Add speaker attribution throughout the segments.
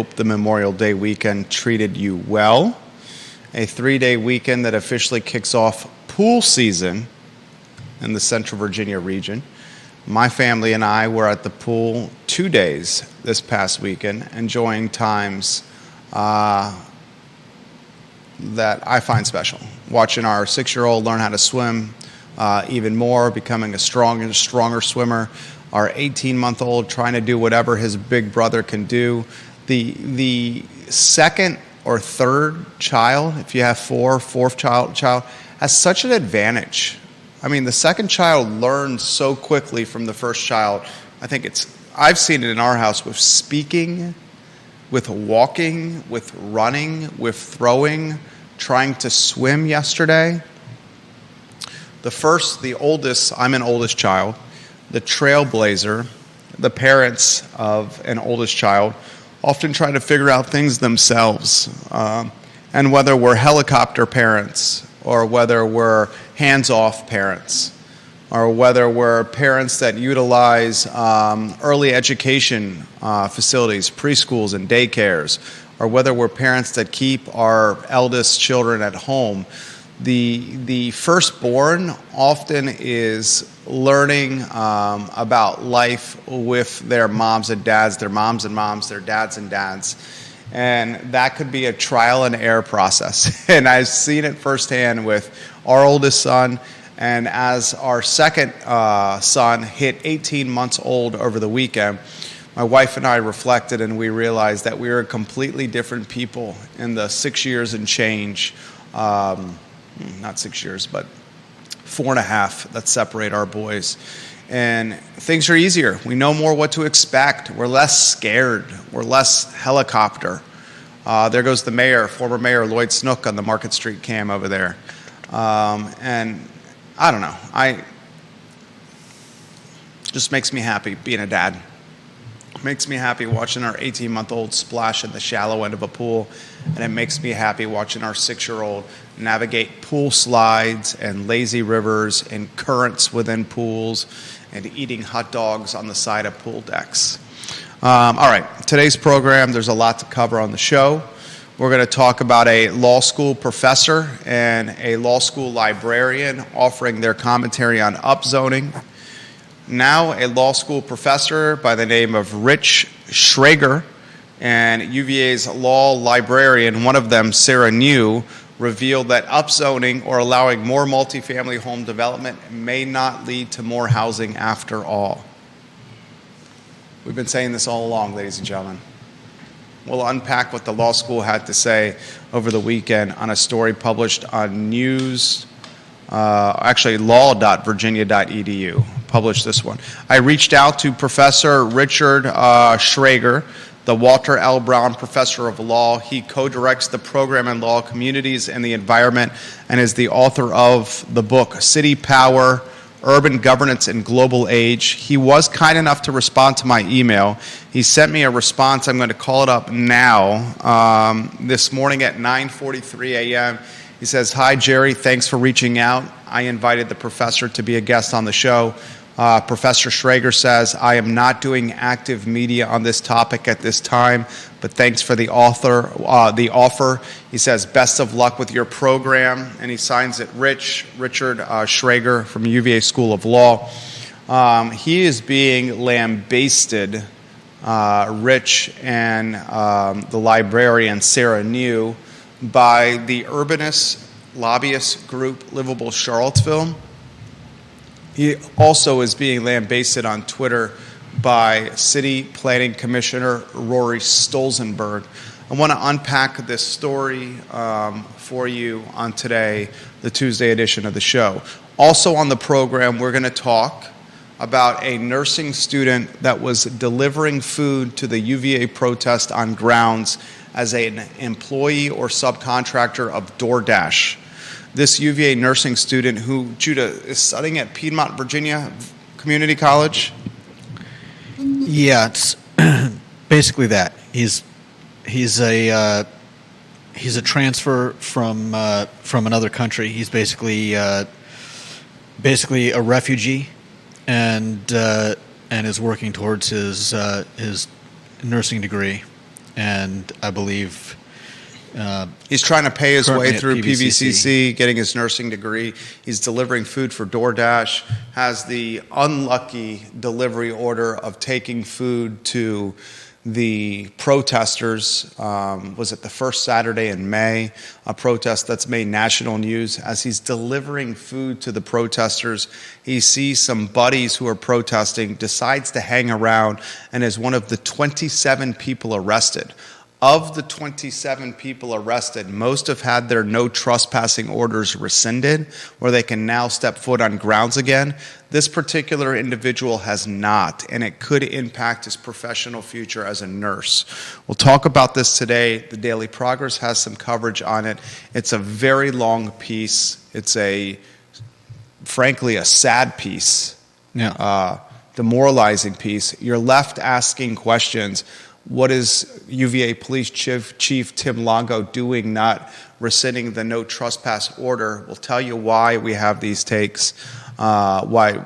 Speaker 1: hope the Memorial Day weekend treated you well. A 3-day weekend that officially kicks off pool season in the Central Virginia region. My family and I were at the pool 2 days this past weekend, enjoying times that I find special. Watching our 6-year-old learn how to swim even more, becoming a stronger swimmer. Our 18-month-old trying to do whatever his big brother can do. The second or third child, if you have fourth child has such an advantage. I mean, the second child learns so quickly from the first child. I've seen it in our house with speaking, with walking, with running, with throwing, trying to swim yesterday. The oldest, I'm an oldest child, the trailblazer, the parents of an oldest child often try to figure out things themselves. And whether we're helicopter parents, or whether we're hands-off parents, or whether we're parents that utilize early education facilities, preschools and daycares, or whether we're parents that keep our eldest children at home, the firstborn often is learning about life with their moms and dads, their moms and moms, their dads and dads. And that could be a trial and error process. And I've seen it firsthand with our oldest son. And as our second son hit 18 months old over the weekend, my wife and I reflected and we realized that we were completely different people in the 6 years and change, not 6 years, but 4.5 that separate our boys. And things are easier. We know more what to expect. We're less scared. We're less helicopter. There goes the mayor, former mayor Lloyd Snook on the Market Street cam over there. And I don't know. Just makes me happy being a dad. It makes me happy watching our 18-month-old splash in the shallow end of a pool. And it makes me happy watching our 6-year-old navigate pool slides and lazy rivers and currents within pools and eating hot dogs on the side of pool decks. All right, today's program, there's a lot to cover on the show. We're going to talk about a law school professor and a law school librarian offering their commentary on upzoning. Now a law school professor by the name of Rich Schrager and UVA's law librarian, one of them, Sarah New, revealed that upzoning or allowing more multifamily home development may not lead to more housing after all. We've been saying this all along, ladies and gentlemen. We'll unpack what the law school had to say over the weekend on a story published on law.virginia.edu. Published this one. I reached out to Professor Richard Schrager, the Walter L. Brown Professor of Law. He co-directs the program in law, communities, and the environment, and is the author of the book, City Power, Urban Governance in Global Age. He was kind enough to respond to my email. He sent me a response. I'm going to call it up now. This morning at 9:43 a.m., he says, "Hi, Jerry. Thanks for reaching out. I invited the professor to be a guest on the show. Professor Schrager says, I am not doing active media on this topic at this time, but thanks for the offer. He says, best of luck with your program, and he signs it Richard Schrager from UVA School of Law. He is being lambasted, Rich and the librarian Sarah New, by the urbanist lobbyist group Livable Charlottesville. He also is being lambasted on Twitter by City Planning Commissioner Rory Stolzenberg. I want to unpack this story for you on today, the Tuesday edition of the show. Also on the program, we're going to talk about a nursing student that was delivering food to the UVA protest on grounds as an employee or subcontractor of DoorDash. This UVA nursing student who, Judah, is studying at Piedmont, Virginia Community College?
Speaker 2: Yeah, it's basically that. He's a transfer from another country. He's basically a refugee, and is working towards his nursing degree. and I believe
Speaker 1: He's trying to pay his way
Speaker 2: currently at
Speaker 1: through
Speaker 2: PVCC.
Speaker 1: PVCC, getting his nursing degree. He's delivering food for DoorDash, has the unlucky delivery order of taking food to the protesters. Was it the first Saturday in May? A protest that's made national news. As he's delivering food to the protesters, he sees some buddies who are protesting, decides to hang around, and is one of the 27 people arrested. Of the 27 people arrested, most have had their no trespassing orders rescinded, where they can now step foot on grounds again. This particular individual has not, and it could impact his professional future as a nurse. We'll talk about this today. The Daily Progress has some coverage on it. It's a very long piece. It's frankly, a sad piece, demoralizing piece. You're left asking questions. What is UVA Police Chief Tim Longo doing, not rescinding the no trespass order? We'll tell you why we have these takes, why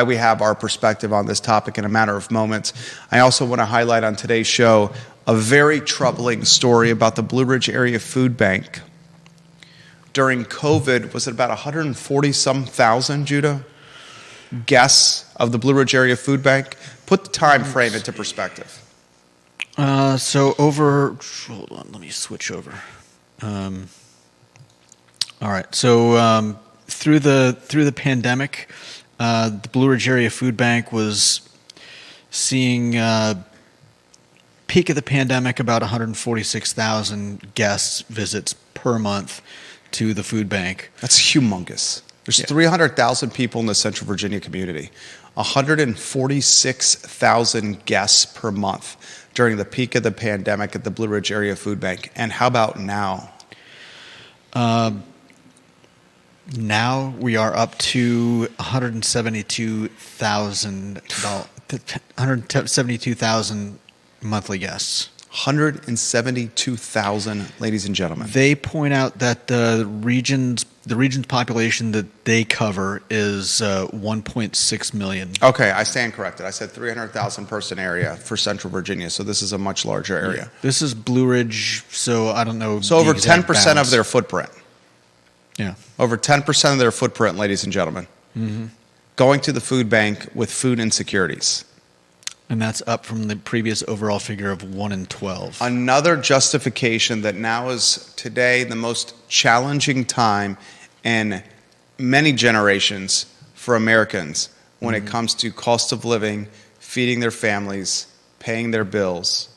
Speaker 1: we have our perspective on this topic in a matter of moments. I also want to highlight on today's show a very troubling story about the Blue Ridge Area Food Bank. During COVID, was it about 140-some thousand, Judah, guests of the Blue Ridge Area Food Bank? Put the time frame into perspective.
Speaker 2: Hold on, let me switch over. All right. So through the pandemic, the Blue Ridge Area Food Bank was seeing peak of the pandemic about 146,000 guests visits per month to the food bank.
Speaker 1: That's humongous. There's 300,000 people in the Central Virginia community. 146,000 guests per month during the peak of the pandemic at the Blue Ridge Area Food Bank. And how about now?
Speaker 2: Now we are up to 172,000 monthly guests.
Speaker 1: 172,000, ladies and gentlemen.
Speaker 2: They point out that the region's population that they cover is 1.6 million.
Speaker 1: Okay, I stand corrected. I said 300,000 person area for Central Virginia, so this is a much larger area.
Speaker 2: Yeah. This is Blue Ridge, so I don't know.
Speaker 1: So over 10% of their footprint.
Speaker 2: Yeah.
Speaker 1: Over 10% of their footprint, ladies and gentlemen, going to the food bank with food insecurities.
Speaker 2: And that's up from the previous overall figure of 1 in 12.
Speaker 1: Another justification that now is today the most challenging time in many generations for Americans when it comes to cost of living, feeding their families, paying their bills,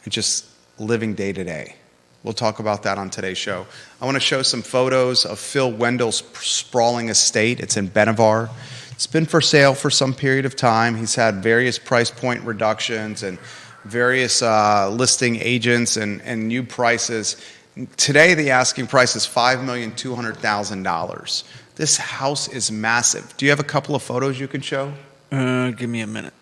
Speaker 1: and just living day to day. We'll talk about that on today's show. I want to show some photos of Phil Wendel's sprawling estate. It's in Benavar. It's been for sale for some period of time. He's had various price point reductions and various listing agents and new prices. Today, the asking price is $5,200,000. This house is massive. Do you have a couple of photos you can show?
Speaker 2: Give me a minute.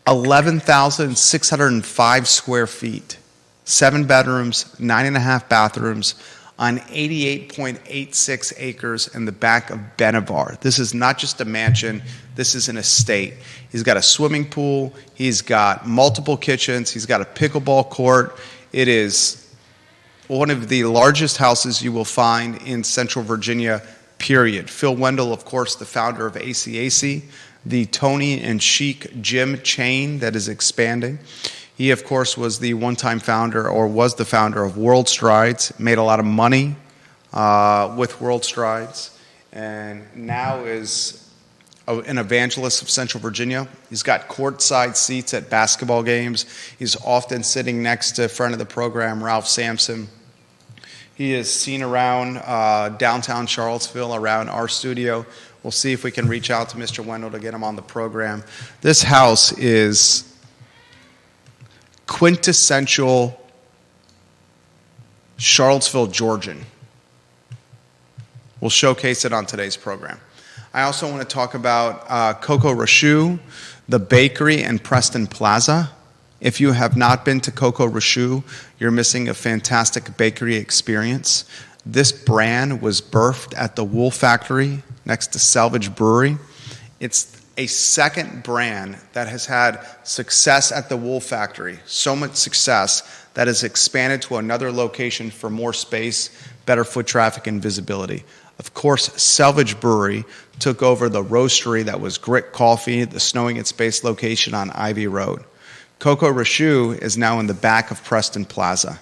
Speaker 1: 11,605 square feet, 7 bedrooms, 9.5 bathrooms, on 88.86 acres in the back of Benavar. This is not just a mansion, this is an estate. He's got a swimming pool, he's got multiple kitchens, he's got a pickleball court. It is one of the largest houses you will find in Central Virginia, period. Phil Wendel, of course, the founder of ACAC, the Tony and Chic gym chain that is expanding. He, of course, was the one-time founder, or was the founder of World Strides, made a lot of money with World Strides, and now is an evangelist of Central Virginia. He's got courtside seats at basketball games. He's often sitting next to a friend of the program, Ralph Sampson. He is seen around downtown Charlottesville, around our studio. We'll see if we can reach out to Mr. Wendel to get him on the program. This house is quintessential Charlottesville Georgian. We'll showcase it on today's program. I also want to talk about Coco Rachou, the bakery in Preston Plaza. If you have not been to Coco Rachou, you're missing a fantastic bakery experience. This brand was birthed at the Wool Factory next to Salvage Brewery. It's a second brand that has had success at the Wool Factory, so much success that has expanded to another location for more space, better foot traffic, and visibility. Of course, Selvage Brewery took over the roastery that was Grit Coffee, the Snowing at Space location on Ivy Road. Coco Rachou is now in the back of Preston Plaza.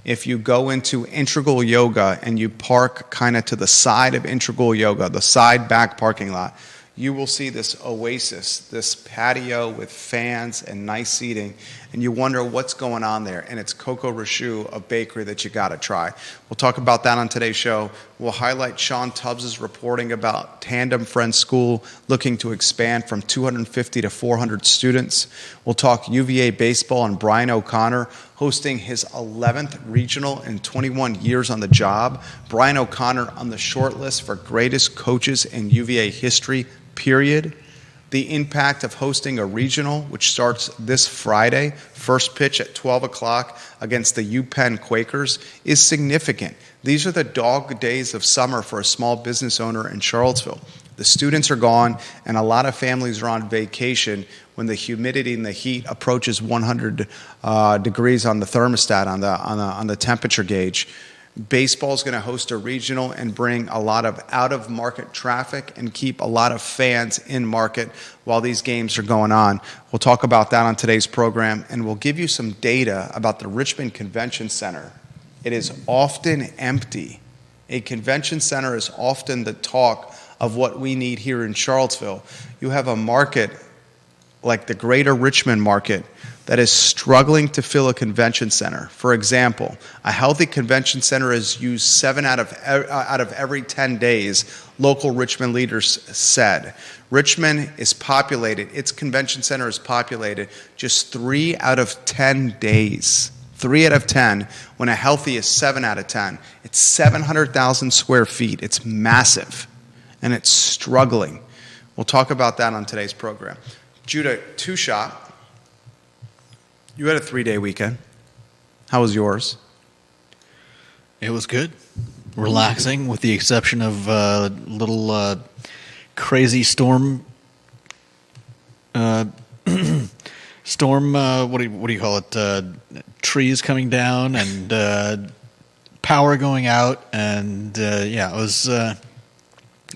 Speaker 1: If you go into Integral Yoga and you park kind of to the side of Integral Yoga, the side back parking lot, you will see this oasis, this patio with fans and nice seating, and you wonder what's going on there. And it's Coco Rachou, a bakery that you got to try. We'll talk about that on today's show. We'll highlight Sean Tubbs' reporting about Tandem Friends School looking to expand from 250 to 400 students. We'll talk UVA baseball and Brian O'Connor hosting his 11th regional in 21 years on the job. Brian O'Connor on the short list for greatest coaches in UVA history, period. The impact of hosting a regional, which starts this Friday, first pitch at 12 o'clock against the UPenn Quakers, is significant. These are the dog days of summer for a small business owner in Charlottesville. The students are gone, and a lot of families are on vacation when the humidity and the heat approaches 100 degrees on the thermostat, on the temperature gauge. Baseball is going to host a regional and bring a lot of out-of-market traffic and keep a lot of fans in market while these games are going on. We'll talk about that on today's program, and we'll give you some data about the Richmond Convention Center. It is often empty. A convention center is often the talk of what we need here in Charlottesville. You have a market like the greater Richmond market that is struggling to fill a convention center. For example, a healthy convention center is used 7 out of every 10 days, local Richmond leaders said. Richmond is populated, its convention center is populated just 3 out of 10 days. 3 out of 10, when a healthy is 7 out of 10. It's 700,000 square feet. It's massive, and it's struggling. We'll talk about that on today's program. Judah, two-shot. You had a 3-day weekend. How was yours?
Speaker 2: It was good. Relaxing, with the exception of a little crazy storm. What do you call it? Trees coming down and power going out, and it was.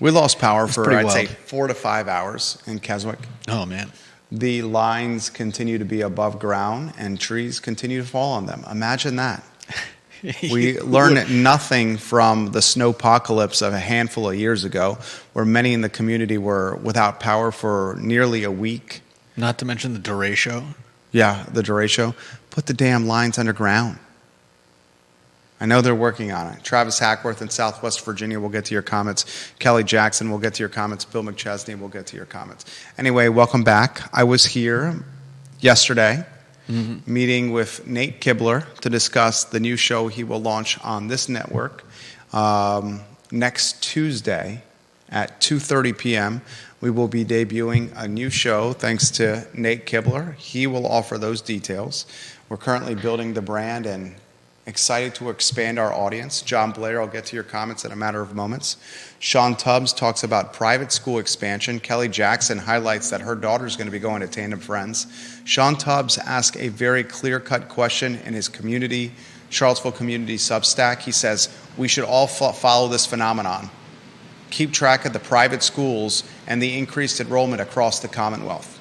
Speaker 1: We lost power for, I'd
Speaker 2: wild.
Speaker 1: say, 4 to 5 hours in Keswick.
Speaker 2: Oh man.
Speaker 1: The lines continue to be above ground, and trees continue to fall on them. Imagine that. We learned nothing from the snowpocalypse of a handful of years ago, where many in the community were without power for nearly a week.
Speaker 2: Not to mention the Rachou.
Speaker 1: Yeah, the Rachou. Put the damn lines underground. I know they're working on it. Travis Hackworth in Southwest Virginia will get to your comments. Kelly Jackson will get to your comments. Bill McChesney will get to your comments. Anyway, welcome back. I was here yesterday meeting with Nate Kibler to discuss the new show he will launch on this network next Tuesday at 2:30 p.m. We will be debuting a new show thanks to Nate Kibler. He will offer those details. We're currently building the brand and excited to expand our audience. John Blair, I'll get to your comments in a matter of moments. Sean Tubbs talks about private school expansion. Kelly Jackson highlights that her daughter's going to be going to Tandem Friends. Sean Tubbs asked a very clear-cut question in his community, Charlottesville Community Substack. He says, we should all follow this phenomenon. Keep track of the private schools and the increased enrollment across the Commonwealth.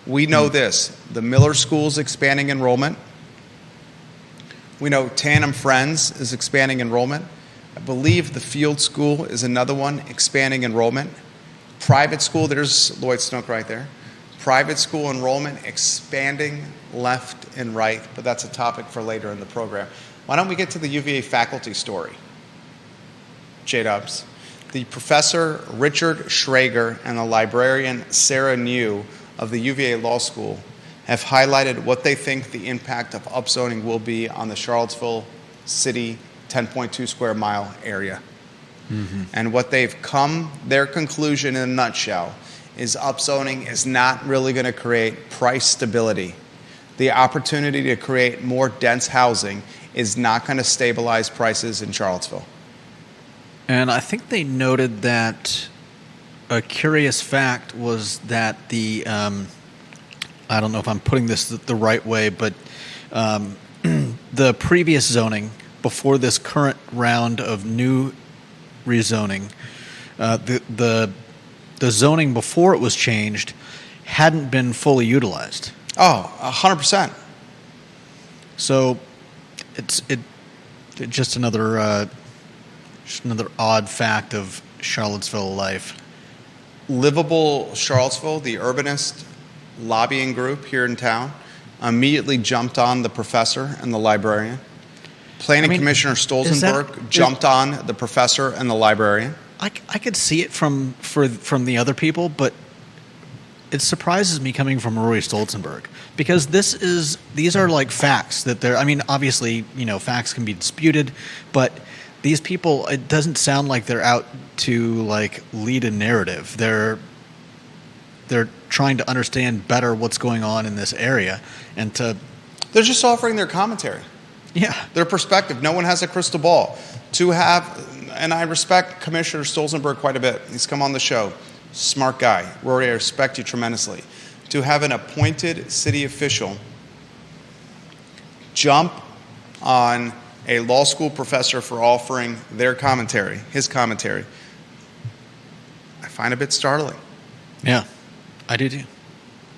Speaker 1: We know this, the Miller School's expanding enrollment. We know Tandem Friends is expanding enrollment. I believe the Field School is another one expanding enrollment. Private school, there's Lloyd Snook right there. Private school enrollment expanding left and right, but that's a topic for later in the program. Why don't we get to the UVA faculty story? J-Dubs. The professor Richard Schrager and the librarian Sarah New of the UVA Law School have highlighted what they think the impact of upzoning will be on the Charlottesville City 10.2 square mile area. And what they've their conclusion in a nutshell is upzoning is not really going to create price stability. The opportunity to create more dense housing is not going to stabilize prices in Charlottesville.
Speaker 2: And I think they noted that a curious fact was that the I don't know if I'm putting this the right way, but the previous zoning before this current round of new rezoning, the zoning before it was changed hadn't been fully utilized.
Speaker 1: Oh, 100%.
Speaker 2: So it's just another odd fact of Charlottesville life.
Speaker 1: Livable Charlottesville, the urbanist lobbying group here in town, immediately jumped on the professor and the librarian. Planning Commissioner Stolzenberg jumped on the professor and the librarian.
Speaker 2: I could see it from the other people, but it surprises me coming from Rory Stolzenberg, because these are like facts that they're. I mean, obviously, facts can be disputed, but these people, it doesn't sound like they're out to like lead a narrative. They're trying to understand better what's going on in this area, and
Speaker 1: they're just offering their commentary.
Speaker 2: Yeah,
Speaker 1: their perspective. No one has a crystal ball. And I respect Commissioner Stolzenberg quite a bit. He's come on the show. Smart guy. Rory, I respect you tremendously. To have an appointed city official jump on a law school professor for offering his commentary, I find a bit startling.
Speaker 2: Yeah, I do too.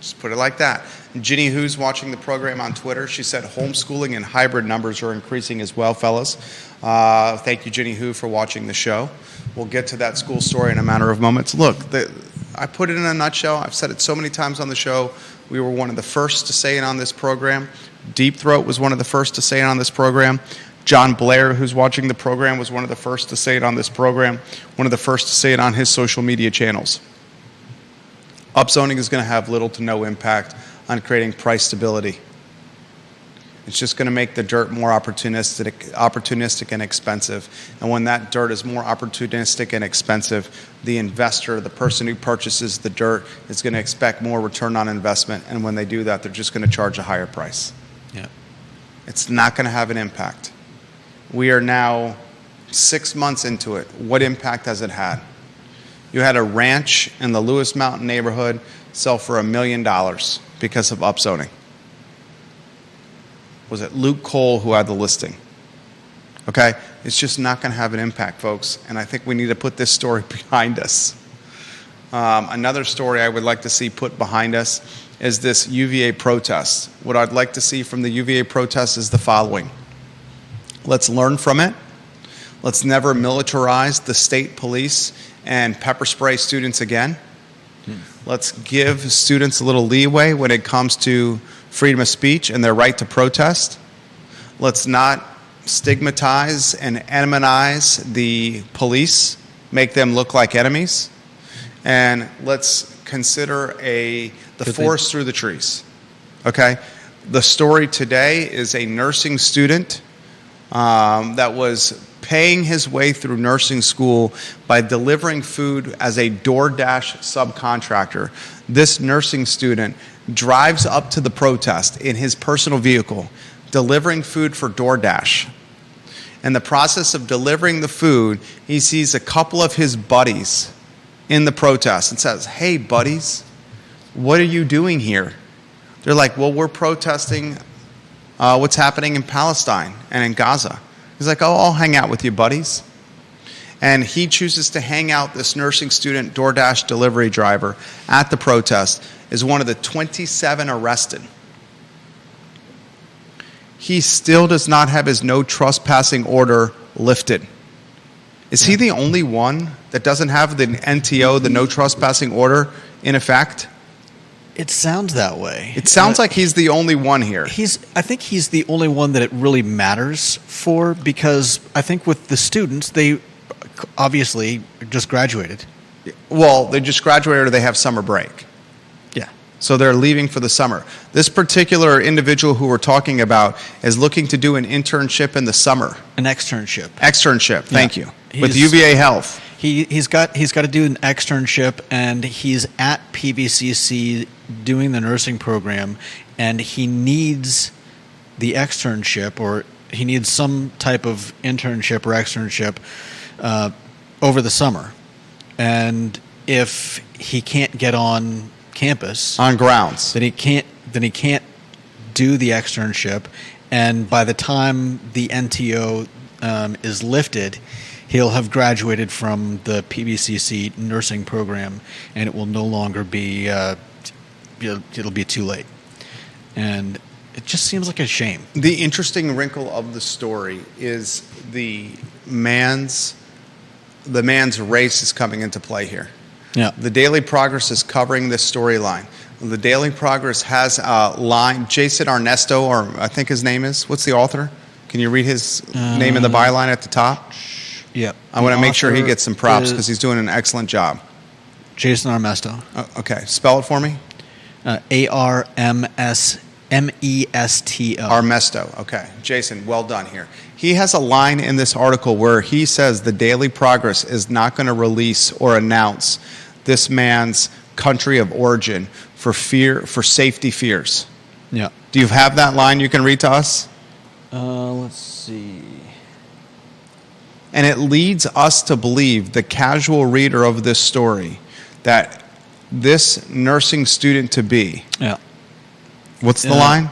Speaker 1: Just put it like that. Ginny, who's watching the program on Twitter, she said homeschooling and hybrid numbers are increasing as well, fellas. Thank you, Ginny Who, for watching the show. We'll get to that school story in a matter of moments. Look, I put it in a nutshell. I've said it so many times on the show. We were one of the first to say it on this program. Deep Throat was one of the first to say it on this program. John Blair, who's watching the program, was one of the first to say it on this program, one of the first to say it on his social media channels. Upzoning is going to have little to no impact on creating price stability. It's just going to make the dirt more opportunistic and expensive. And when that dirt is more opportunistic and expensive, the investor, the person who purchases the dirt, is going to expect more return on investment. And when they do that, they're just going to charge a higher price.
Speaker 2: Yeah.
Speaker 1: It's not going to have an impact. We are now 6 months into it. What impact has it had? You had a ranch in the Lewis Mountain neighborhood sell for $1 million because of upzoning. Was it Luke Cole who had the listing? Okay? It's just not going to have an impact, folks. And I think we need to put this story behind us. Another story I would like to see put behind us is this UVA protest. What I'd like to see from the UVA protest is the following. Let's learn from it. Let's never militarize the state police and pepper spray students again. Let's give students a little leeway when it comes to freedom of speech and their right to protest. Let's not stigmatize and enemize the police, make them look like enemies. And let's consider the forest through the trees. Okay? The story today is a nursing student that was paying his way through nursing school by delivering food as a DoorDash subcontractor. This nursing student drives up to the protest in his personal vehicle, delivering food for DoorDash. In the process of delivering the food, he sees a couple of his buddies in the protest and says, "Hey, buddies, what are you doing here?" They're like, "Well, we're protesting what's happening in Palestine and in Gaza." He's like, "Oh, I'll hang out with you, buddies." And he chooses to hang out this nursing student DoorDash delivery driver at the protest, is one of the 27 arrested. He still does not have his no trespassing order lifted. Is he the only one that doesn't have the NTO, the no trespassing order, in effect?
Speaker 2: It sounds that way.
Speaker 1: It sounds like he's the only one here.
Speaker 2: I think he's the only one that it really matters for, because I think with the students, they obviously just graduated.
Speaker 1: Well, they just graduated or they have summer break.
Speaker 2: Yeah.
Speaker 1: So they're leaving for the summer. This particular individual who we're talking about is looking to do an internship in the summer.
Speaker 2: An externship.
Speaker 1: Externship, thank you. With UVA Health.
Speaker 2: He's got to do an externship, and he's at PVCC doing the nursing program, and he needs the externship, or he needs some type of internship or externship over the summer. And if he can't get on campus,
Speaker 1: On grounds.
Speaker 2: then he can't do the externship, and by the time the NTO is lifted, he'll have graduated from the PBCC nursing program, and it will no longer be it'll be too late. And it just seems like a shame.
Speaker 1: The interesting wrinkle of the story is the man's race is coming into play here.
Speaker 2: Yeah.
Speaker 1: The Daily Progress is covering this storyline. The Daily Progress has a line, Jason Arnesto, or I think his name is. What's the author? Can you read his name in the byline at the top?
Speaker 2: Yeah.
Speaker 1: I want to make sure he gets some props because he's doing an excellent job.
Speaker 2: Jason Armesto.
Speaker 1: Okay, spell it for me.
Speaker 2: ARMSMESTO.
Speaker 1: Armesto. Okay, Jason, well done here. He has a line in this article where he says the Daily Progress is not going to release or announce this man's country of origin for safety fears.
Speaker 2: Yeah.
Speaker 1: Do you have that line you can read to us?
Speaker 2: Let's see.
Speaker 1: And it leads us to believe, the casual reader of this story, that this nursing student to be.
Speaker 2: Yeah.
Speaker 1: What's the line?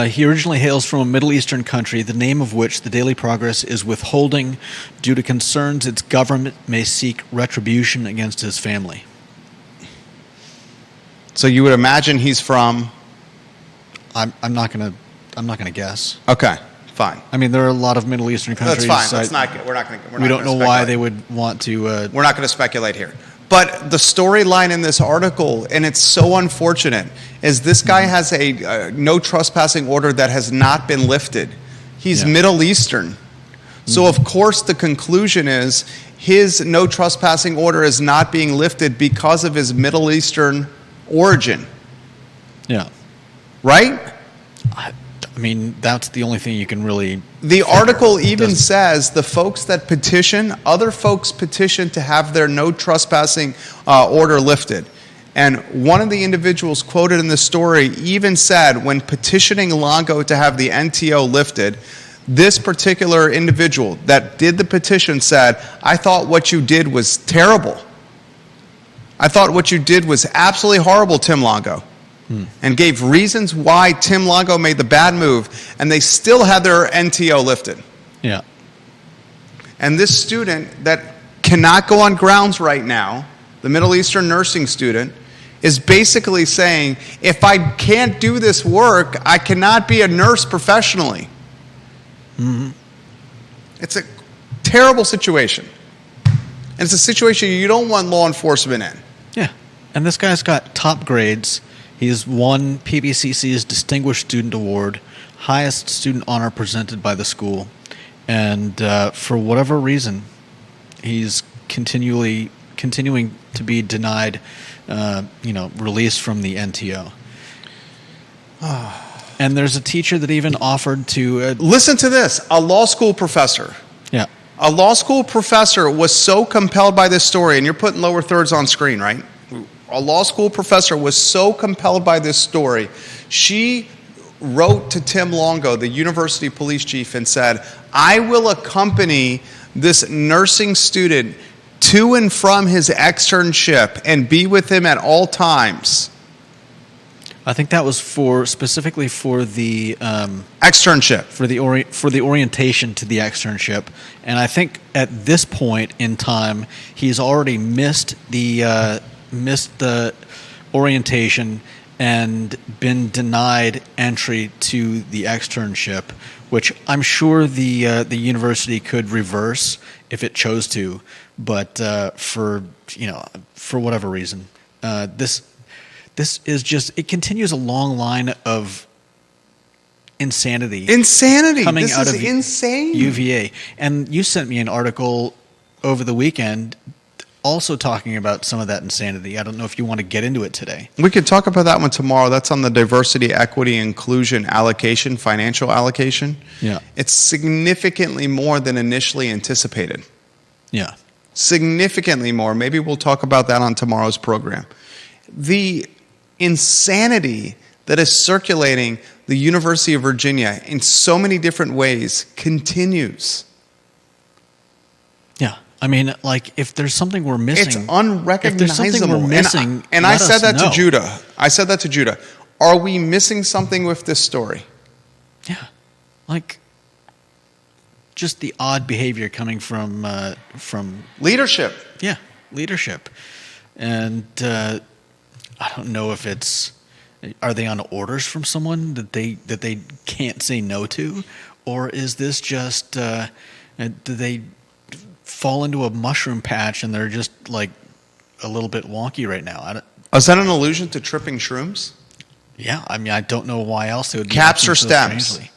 Speaker 2: He originally hails from a Middle Eastern country, the name of which the Daily Progress is withholding due to concerns its government may seek retribution against his family.
Speaker 1: So you would imagine he's from.
Speaker 2: I'm not gonna guess.
Speaker 1: Okay, fine.
Speaker 2: I mean, there are a lot of Middle Eastern countries.
Speaker 1: That's fine. Let's not. We're not going to.
Speaker 2: We don't know why they would want to.
Speaker 1: We're not going to speculate here. But the storyline in this article, and it's so unfortunate, is this guy has a no trespassing order that has not been lifted. He's Middle Eastern. So, of course, the conclusion is his no trespassing order is not being lifted because of his Middle Eastern origin.
Speaker 2: Yeah.
Speaker 1: Right?
Speaker 2: I mean, that's the only thing you can really.
Speaker 1: The article even says the folks that petition, other folks petition to have their no trespassing order lifted. And one of the individuals quoted in the story even said, when petitioning Longo to have the NTO lifted, this particular individual that did the petition said, I thought what you did was terrible. I thought what you did was absolutely horrible, Tim Longo. And gave reasons why Tim Longo made the bad move, and they still had their NTO lifted.
Speaker 2: Yeah.
Speaker 1: And this student that cannot go on grounds right now, the Middle Eastern nursing student, is basically saying, if I can't do this work, I cannot be a nurse professionally.
Speaker 2: Mm-hmm.
Speaker 1: It's a terrible situation. And it's a situation you don't want law enforcement in.
Speaker 2: Yeah. And this guy's got top grades. He's won PBCC's Distinguished Student Award, highest student honor presented by the school. And for whatever reason, he's continuing to be denied, release from the NTO. And there's a teacher that even offered to...
Speaker 1: Listen to this. A law school professor.
Speaker 2: Yeah.
Speaker 1: A law school professor was so compelled by this story, and you're putting lower thirds on screen, right? A law school professor was so compelled by this story, she wrote to Tim Longo, the university police chief, and said, I will accompany this nursing student to and from his externship and be with him at all times.
Speaker 2: I think that was specifically for the
Speaker 1: externship,
Speaker 2: for the orientation to the externship, and I think at this point in time he's already missed the orientation and been denied entry to the externship, which I'm sure the university could reverse if it chose to, but for whatever reason, this is just, it continues a long line of insanity coming
Speaker 1: this
Speaker 2: out
Speaker 1: is
Speaker 2: of
Speaker 1: insane.
Speaker 2: UVA. And you sent me an article over the weekend also talking about some of that insanity. I don't know if you want to get into it today.
Speaker 1: We could talk about that one tomorrow. That's on the diversity, equity, inclusion allocation, financial allocation.
Speaker 2: Yeah.
Speaker 1: It's significantly more than initially anticipated.
Speaker 2: Yeah.
Speaker 1: Significantly more. Maybe we'll talk about that on tomorrow's program. The insanity that is circulating the University of Virginia in so many different ways continues.
Speaker 2: Yeah. I mean, like, if there's something we're missing,
Speaker 1: It's unrecognizable.
Speaker 2: If there's something we're missing,
Speaker 1: and I
Speaker 2: let
Speaker 1: said
Speaker 2: us
Speaker 1: that
Speaker 2: know.
Speaker 1: to Judah. I said that to Judah. Are we missing something with this story?
Speaker 2: Yeah, like just the odd behavior coming from
Speaker 1: Leadership.
Speaker 2: yeah, leadership, and I don't know if are they on orders from someone that they can't say no to, or is this just do they fall into a mushroom patch and they're just like a little bit wonky right now?
Speaker 1: Is that an allusion to tripping shrooms?
Speaker 2: Yeah, I mean, I don't know why else it would be
Speaker 1: Caps
Speaker 2: acting
Speaker 1: or
Speaker 2: so
Speaker 1: stems?
Speaker 2: strangely.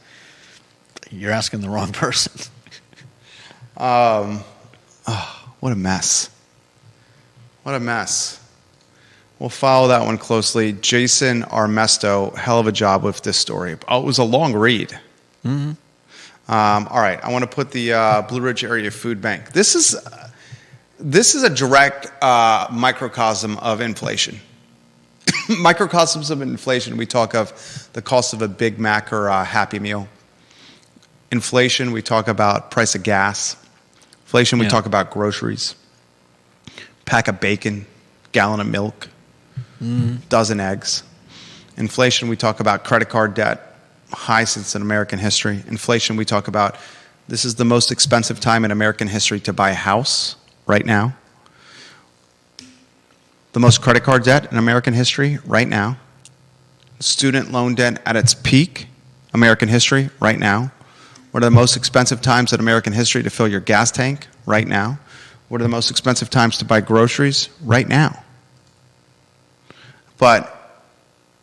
Speaker 2: You're asking the wrong person.
Speaker 1: What a mess. What a mess. We'll follow that one closely. Jason Armesto, hell of a job with this story. Oh, it was a long read.
Speaker 2: Mm-hmm.
Speaker 1: All right, I want to put the Blue Ridge Area Food Bank. This is a direct microcosm of inflation. Microcosms of inflation, we talk of the cost of a Big Mac or a Happy Meal. Inflation, we talk about price of gas. Inflation, we talk about groceries. Pack of bacon, gallon of milk, dozen eggs. Inflation, we talk about credit card debt, highest in American history. Inflation, we talk about this is the most expensive time in American history to buy a house right now. The most credit card debt in American history right now. Student loan debt at its peak, American history right now. What are the most expensive times in American history to fill your gas tank right now? What are the most expensive times to buy groceries right now? But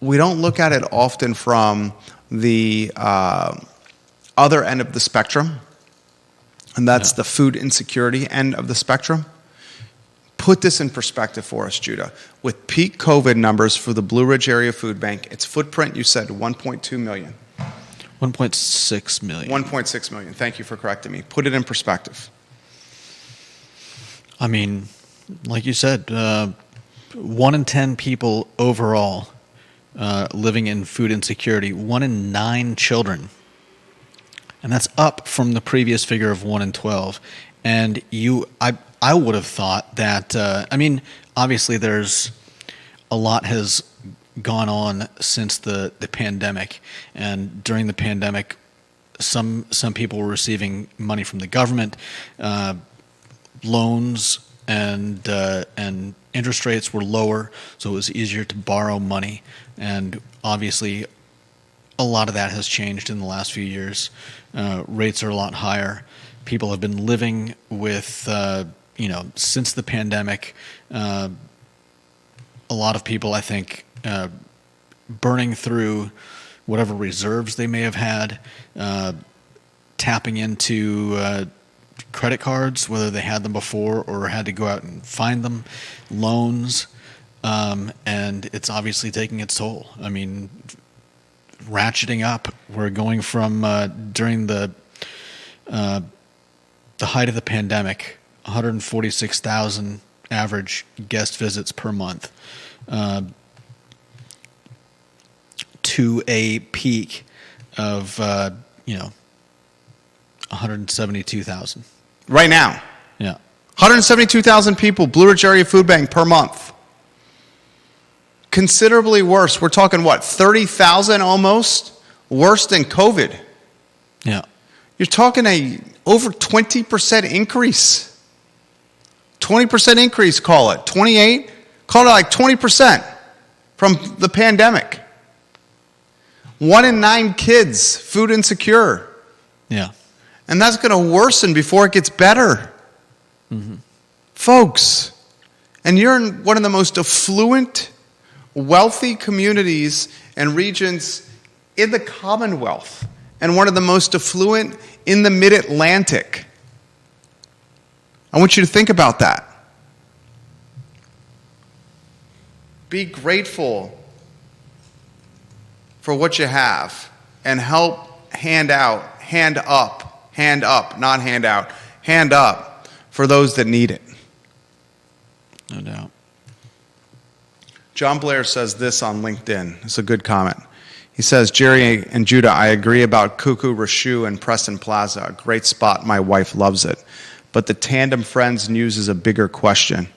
Speaker 1: we don't look at it often from the other end of the spectrum, and that's the food insecurity end of the spectrum. Put this in perspective for us, Judah. With peak COVID numbers for the Blue Ridge Area Food Bank, its footprint, you said 1.2 million.
Speaker 2: 1.6 million.
Speaker 1: 1.6 million. Thank you for correcting me. Put it in perspective.
Speaker 2: I mean, like you said, 1 in 10 people overall living in food insecurity, 1 in 9 children. And that's up from the previous figure of 1 in 12. And I would have thought that, I mean, obviously there's a lot has gone on since the pandemic. And during the pandemic, some people were receiving money from the government, loans, and interest rates were lower, so it was easier to borrow money. And obviously, a lot of that has changed in the last few years. Rates are a lot higher. People have been living with, since the pandemic, a lot of people, I think, burning through whatever reserves they may have had, tapping into credit cards, whether they had them before or had to go out and find them, loans, and it's obviously taking its toll. I mean, ratcheting up. We're going from during the height of the pandemic, 146,000 average guest visits per month, to a peak of 172,000.
Speaker 1: Right now.
Speaker 2: Yeah.
Speaker 1: 172,000 people, Blue Ridge Area Food Bank per month. Considerably worse. We're talking, 30,000 almost? Worse than COVID.
Speaker 2: Yeah.
Speaker 1: You're talking over 20% increase. 20% increase, call it. 28? Call it like 20% from the pandemic. 1 in 9 kids, food insecure.
Speaker 2: Yeah.
Speaker 1: And that's going to worsen before it gets better.
Speaker 2: Mm-hmm.
Speaker 1: Folks, and you're in one of the most affluent, wealthy communities and regions in the Commonwealth, and one of the most affluent in the Mid-Atlantic. I want you to think about that. Be grateful for what you have and help hand up, not hand out, hand up for those that need it.
Speaker 2: No doubt.
Speaker 1: John Blair says this on LinkedIn. It's a good comment. He says, Jerry and Judah, I agree about Cuckoo, Rachou, and Preston Plaza. A great spot. My wife loves it. But the Tandem Friends news is a bigger question.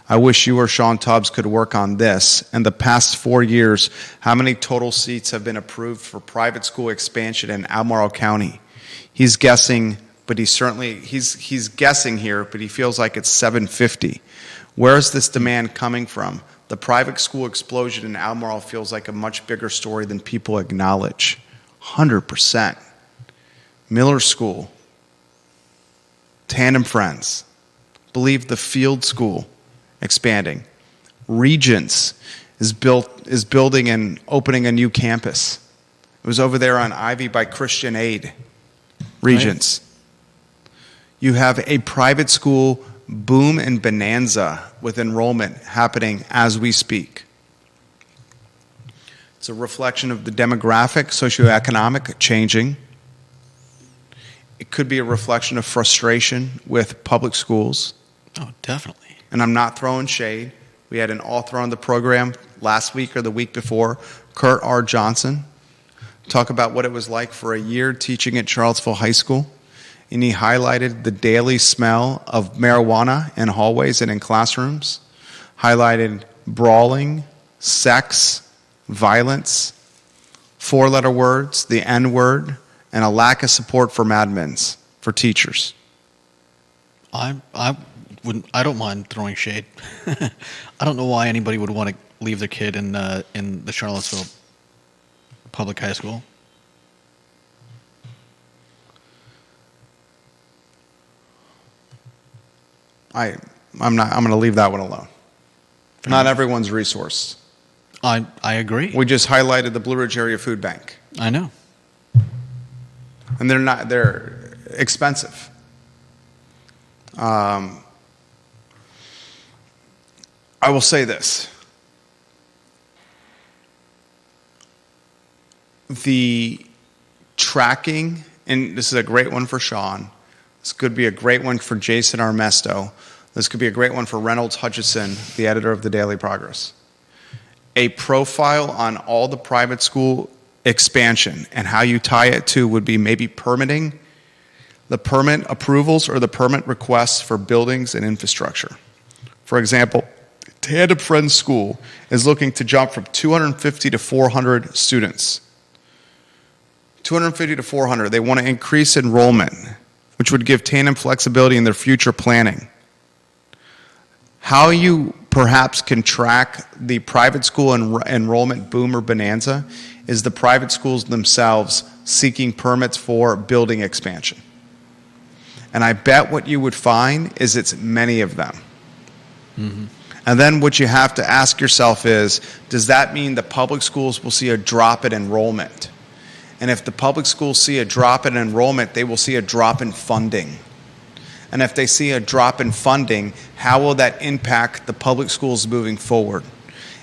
Speaker 1: I wish you or Sean Tubbs could work on this. In the past 4 years, how many total seats have been approved for private school expansion in Albemarle County? He's guessing, but he's guessing here, but he feels like it's 750. Where is this demand coming from? The private school explosion in Albemarle feels like a much bigger story than people acknowledge. 100%. Miller School, Tandem Friends, believe the Field School expanding. Regents is building and opening a new campus. It was over there on Ivy by Christian Aid. Regents. Right. You have a private school boom and bonanza with enrollment happening as we speak. It's a reflection of the demographic, socioeconomic changing. It could be a reflection of frustration with public schools.
Speaker 2: Oh, definitely.
Speaker 1: And I'm not throwing shade. We had an author on the program last week or the week before, Kurt R. Johnson, talk about what it was like for a year teaching at Charlottesville High School. And he highlighted the daily smell of marijuana in hallways and in classrooms, highlighted brawling, sex, violence, 4-letter words, the N-word, and a lack of support for admins, for teachers.
Speaker 2: I don't mind throwing shade. I don't know why anybody would want to leave their kid in the Charlottesville public high school.
Speaker 1: I'm going to leave that one alone. Not everyone's resourced.
Speaker 2: I agree.
Speaker 1: We just highlighted the Blue Ridge Area Food Bank.
Speaker 2: I know.
Speaker 1: And they're expensive. I will say this. The tracking, and this is a great one for Sean. This could be a great one for Jason Armesto. This could be a great one for Reynolds Hutchison, the editor of the Daily Progress. A profile on all the private school expansion and how you tie it to would be maybe permitting, the permit approvals or the permit requests for buildings and infrastructure. For example, Tandem Friends School is looking to jump from 250 to 400 students. 250 to 400. They want to increase enrollment, which would give Tandem flexibility in their future planning. How you perhaps can track the private school enrollment boom or bonanza is the private schools themselves seeking permits for building expansion. And I bet what you would find is it's many of them. Mm-hmm. And then what you have to ask yourself is, does that mean the public schools will see a drop in enrollment? And if the public schools see a drop in enrollment, they will see a drop in funding. And if they see a drop in funding, how will that impact the public schools moving forward?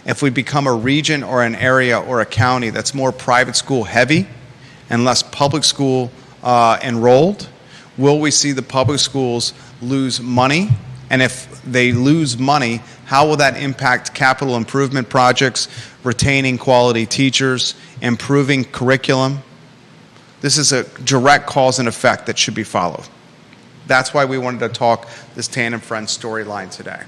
Speaker 1: If we become a region or an area or a county that's more private school heavy and less public school enrolled, will we see the public schools lose money? And if they lose money, how will that impact capital improvement projects, retaining quality teachers, improving curriculum? This is a direct cause and effect that should be followed. That's why we wanted to talk this Tandem Friends storyline today.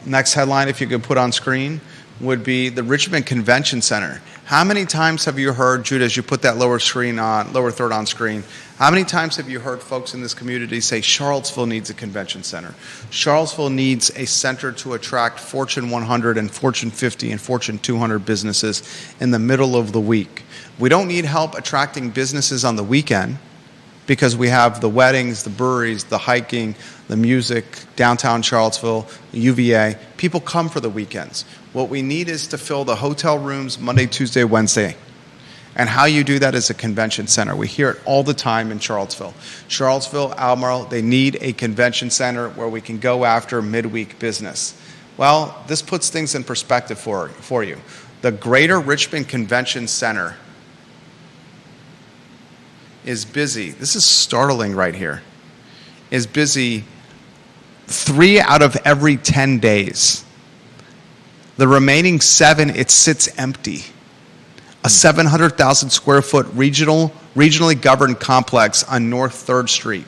Speaker 1: Next headline, if you could put on screen, would be the Richmond Convention Center. How many times have you heard, Judah, as you put that lower third on screen, how many times have you heard folks in this community say Charlottesville needs a convention center? Charlottesville needs a center to attract Fortune 100 and Fortune 50 and Fortune 200 businesses in the middle of the week. We don't need help attracting businesses on the weekend because we have the weddings, the breweries, the hiking, the music, downtown Charlottesville, UVA. People come for the weekends. What we need is to fill the hotel rooms Monday, Tuesday, Wednesday. And how you do that is a convention center. We hear it all the time in Charlottesville. Charlottesville, Albemarle, they need a convention center where we can go after midweek business. Well, this puts things in perspective for you. The Greater Richmond Convention Center is busy. This is startling right here. Is busy 3 out of every 10 days. The remaining 7, it sits empty. a 700,000 square foot regionally governed complex on North 3rd Street.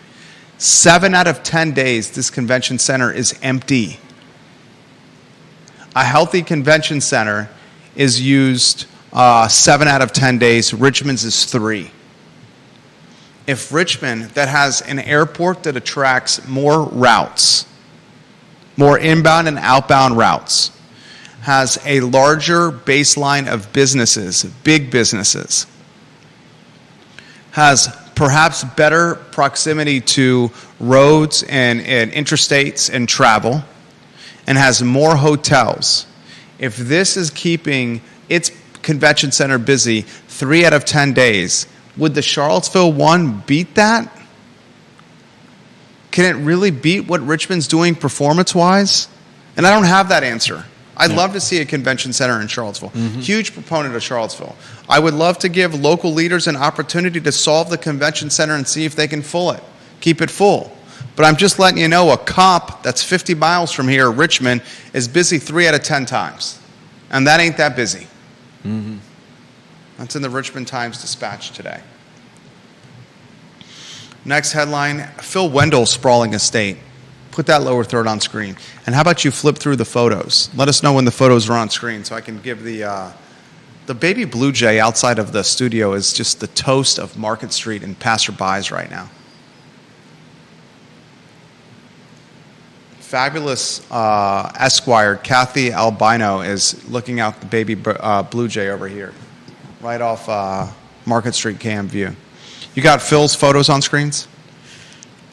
Speaker 1: 7 out of 10 days, this convention center is empty. A healthy convention center is used 7 out of 10 days. Richmond's is 3. If Richmond, that has an airport that attracts more routes, more inbound and outbound routes, has a larger baseline of businesses, big businesses, has perhaps better proximity to roads and interstates and travel, and has more hotels. If this is keeping its convention center busy 3 out of 10 days, would the Charlottesville one beat that? Can it really beat what Richmond's doing performance-wise? And I don't have that answer. I'd love to see a convention center in Charlottesville. Huge proponent of Charlottesville. I would love to give local leaders an opportunity to solve the convention center and see if they can keep it full. But I'm just letting you know, a cop that's 50 miles from here, Richmond, is busy 3 out of 10 times. And that ain't that busy. That's in the Richmond Times-Dispatch today. Next headline, Phil Wendel Sprawling Estate. Put that lower third on screen. And how about you flip through the photos? Let us know when the photos are on screen so I can give the baby blue jay outside of the studio is just the toast of Market Street and passerbys right now. Fabulous Esquire, Kathy Albino, is looking out the baby blue jay over here, right off Market Street KM View. You got Phil's photos on screens?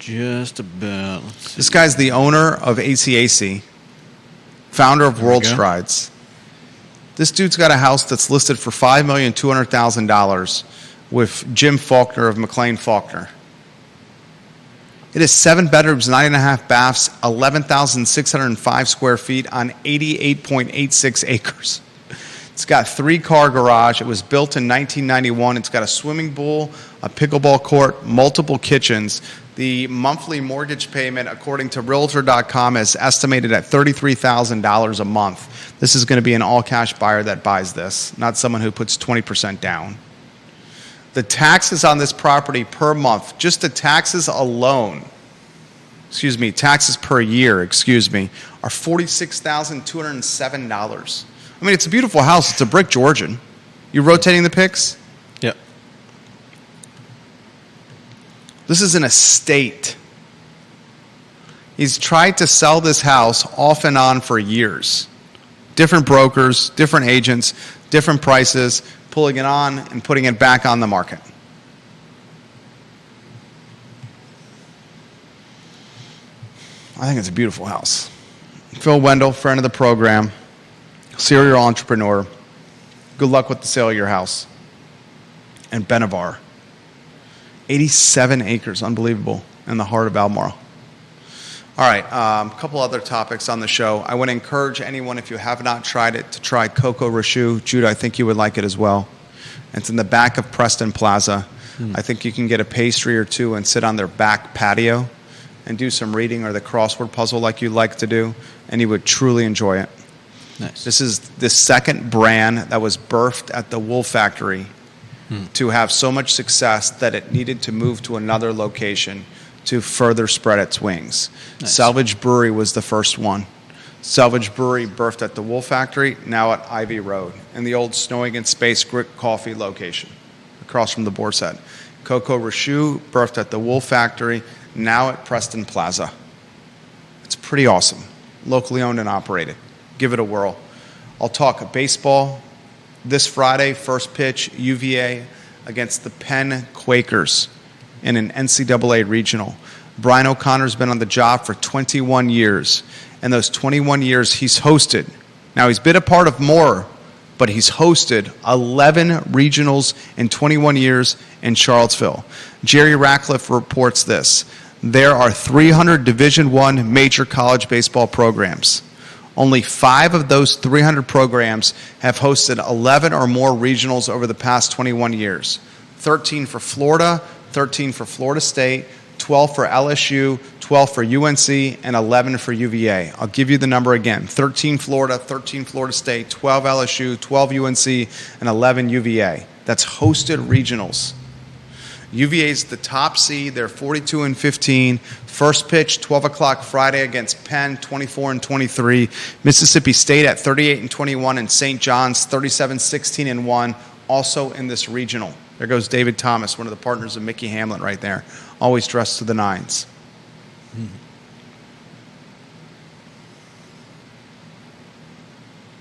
Speaker 2: Just about.
Speaker 1: This guy's the owner of ACAC, founder of World Strides. This dude's got a house that's listed for $5,200,000 with Jim Faulkner of McLean Faulkner. It is 7 bedrooms, 9.5 baths, 11,605 square feet on 88.86 acres. It's got 3-car garage. It was built in 1991. It's got a swimming pool, a pickleball court, multiple kitchens. The monthly mortgage payment, according to Realtor.com, is estimated at $33,000 a month. This is going to be an all-cash buyer that buys this, not someone who puts 20% down. The taxes on this property per month, just the taxes alone, taxes per year, are $46,207. I mean, it's a beautiful house. It's a brick Georgian. You rotating the pics?
Speaker 2: Yep.
Speaker 1: This is an estate. He's tried to sell this house off and on for years. Different brokers, different agents, different prices, pulling it on and putting it back on the market. I think it's a beautiful house. Phil Wendel, friend of the program, serial entrepreneur. Good luck with the sale of your house. And Benavar. 87 acres, unbelievable, in the heart of Albemarle. All right, a couple other topics on the show. I want to encourage anyone, if you have not tried it, to try Cocoa Rachou. Judah, I think you would like it as well. It's in the back of Preston Plaza. I think you can get a pastry or two and sit on their back patio and do some reading or the crossword puzzle like you like to do, and you would truly enjoy it.
Speaker 2: Nice.
Speaker 1: This is the second brand that was birthed at the Wool Factory to have so much success that it needed to move to another location to further spread its wings. Nice. Salvage Brewery was the first one. Salvage Brewery birthed at the Wool Factory, now at Ivy Road, in the old Snowing in Space Grit Coffee location, across from the Boar's Head. Cocoa Rachou birthed at the Wool Factory, now at Preston Plaza. It's pretty awesome. Locally owned and operated. Give it a whirl. I'll talk baseball. This Friday, first pitch, UVA against the Penn Quakers in an NCAA regional. Brian O'Connor's been on the job for 21 years. And those 21 years, he's hosted. Now, he's been a part of more, but he's hosted 11 regionals in 21 years in Charlottesville. Jerry Ratcliffe reports this. There are 300 Division I major college baseball programs. Only 5 of those 300 programs have hosted 11 or more regionals over the past 21 years. 13 for Florida, 13 for Florida State, 12 for LSU, 12 for UNC, and 11 for UVA. I'll give you the number again. 13 Florida, 13 Florida State, 12 LSU, 12 UNC, and 11 UVA. That's hosted regionals. UVA is the top seed. They're 42-15. First pitch, 12 o'clock Friday against Penn, 24-23. Mississippi State at 38-21, and St. John's 37-16-1, also in this regional. There goes David Thomas, one of the partners of Mickey Hamlin right there, always dressed to the nines.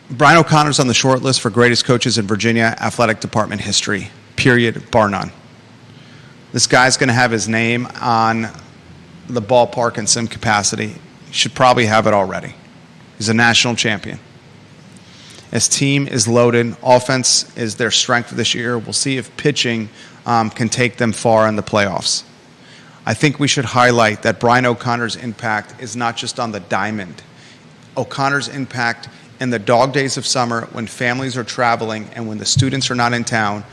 Speaker 1: Brian O'Connor's on the short list for greatest coaches in Virginia athletic department history, period, bar none. This guy's going to have his name on the ballpark in some capacity. He should probably have it already. He's a national champion. His team is loaded. Offense is their strength this year. We'll see if pitching can take them far in the playoffs. I think we should highlight that Brian O'Connor's impact is not just on the diamond. O'Connor's impact in the dog days of summer when families are traveling and when the students are not in town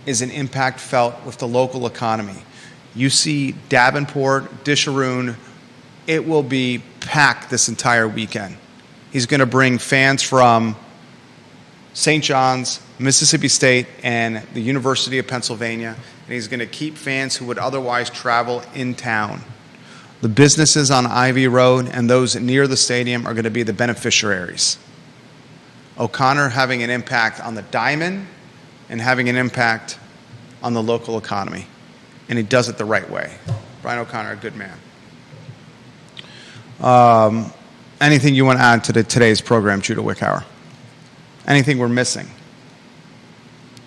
Speaker 1: is an impact felt with the local economy. You see Davenport, Disharoon, it will be packed this entire weekend. He's going to bring fans from St. John's, Mississippi State, and the University of Pennsylvania, and he's going to keep fans who would otherwise travel in town. The businesses on Ivy Road and those near the stadium are going to be the beneficiaries. O'Connor having an impact on the diamond and having an impact on the local economy. And he does it the right way. Brian O'Connor, a good man. Anything you want to add to today's program, Judah Wickhauer? Anything we're missing?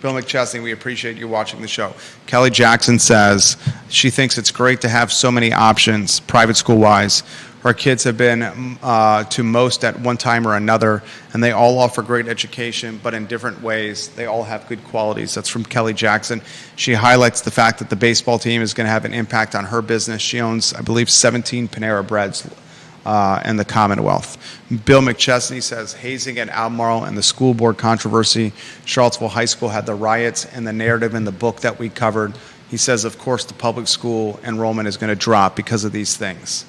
Speaker 1: Bill McChesney, we appreciate you watching the show. Kelly Jackson says she thinks it's great to have so many options, private school-wise. Her kids have been to most at one time or another, and they all offer great education, but in different ways. They all have good qualities. That's from Kelly Jackson. She highlights the fact that the baseball team is going to have an impact on her business. She owns, I believe, 17 Panera Breads in the Commonwealth. Bill McChesney says hazing at Albemarle and the school board controversy. Charlottesville High School had the riots and the narrative in the book that we covered. He says, of course, the public school enrollment is going to drop because of these things.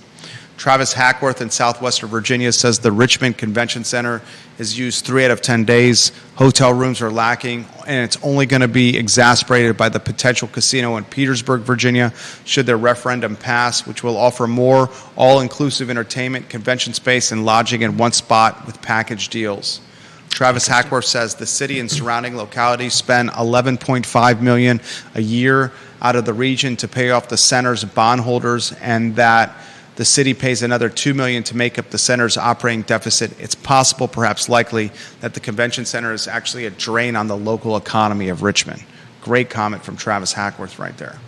Speaker 1: Travis Hackworth in Southwestern Virginia says the Richmond Convention Center is used 3 out of 10 days. Hotel rooms are lacking, and it's only going to be exacerbated by the potential casino in Petersburg, Virginia, should their referendum pass, which will offer more all-inclusive entertainment, convention space, and lodging in one spot with package deals. Travis Hackworth says the city and surrounding localities spend $11.5 million a year out of the region to pay off the center's bondholders, and that the city pays another $2 million to make up the center's operating deficit. It's possible, perhaps likely, that the convention center is actually a drain on the local economy of Richmond. Great comment from Travis Hackworth right there.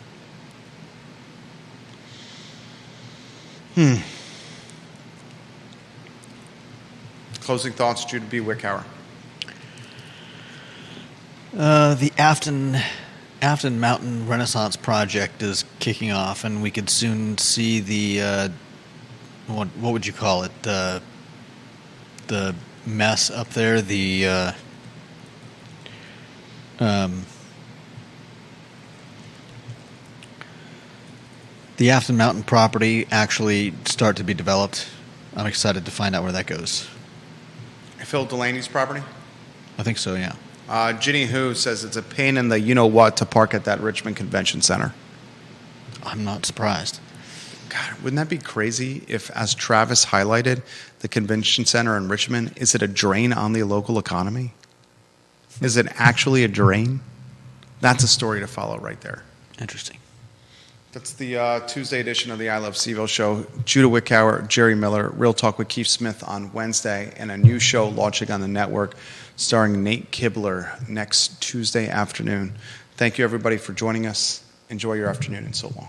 Speaker 1: Closing thoughts, Judah B. Wickhauer.
Speaker 2: The Afton Mountain Renaissance Project is kicking off, and we could soon see the what would you call it? The mess up there. The Afton Mountain property actually start to be developed. I'm excited to find out where that goes.
Speaker 1: Phil Delaney's property?
Speaker 2: I think so, yeah.
Speaker 1: Ginny Who says it's a pain in the you-know-what to park at that Richmond Convention Center.
Speaker 2: I'm not surprised.
Speaker 1: God, wouldn't that be crazy if, as Travis highlighted, the convention center in Richmond, is it a drain on the local economy? Is it actually a drain? That's a story to follow right there.
Speaker 2: Interesting.
Speaker 1: That's the Tuesday edition of the I Love CVille Show. Judah Wickhauer, Jerry Miller, Real Talk with Keith Smith on Wednesday, and a new show launching on the network starring Nate Kibler next Tuesday afternoon. Thank you, everybody, for joining us. Enjoy your afternoon and so long.